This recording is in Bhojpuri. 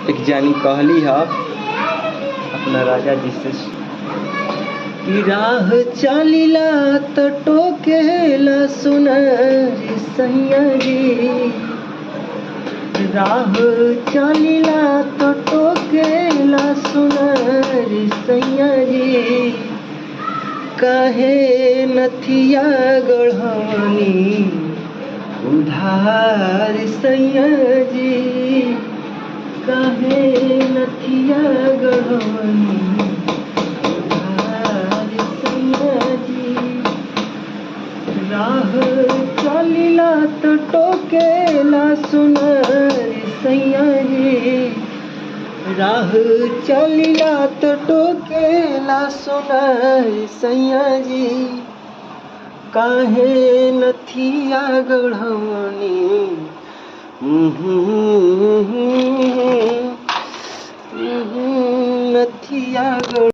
एक जानी कहली है अपना राजा जी से कि राह चलिला तो टोकेला सुनरी सैया जी, राह चलिला तो टोकेला सुनरी सैया जी, काहे नथिया गढ़वनी उधार सैया जी, काहे नथिया गढ़वनी उधार सैया जी, राह चलिला तो टोकेला सुनरी सैया जी, राह चलिला तो टोकेला सुनरी सैया जी, काहे नथिया गढ़वनी नथिया गढ़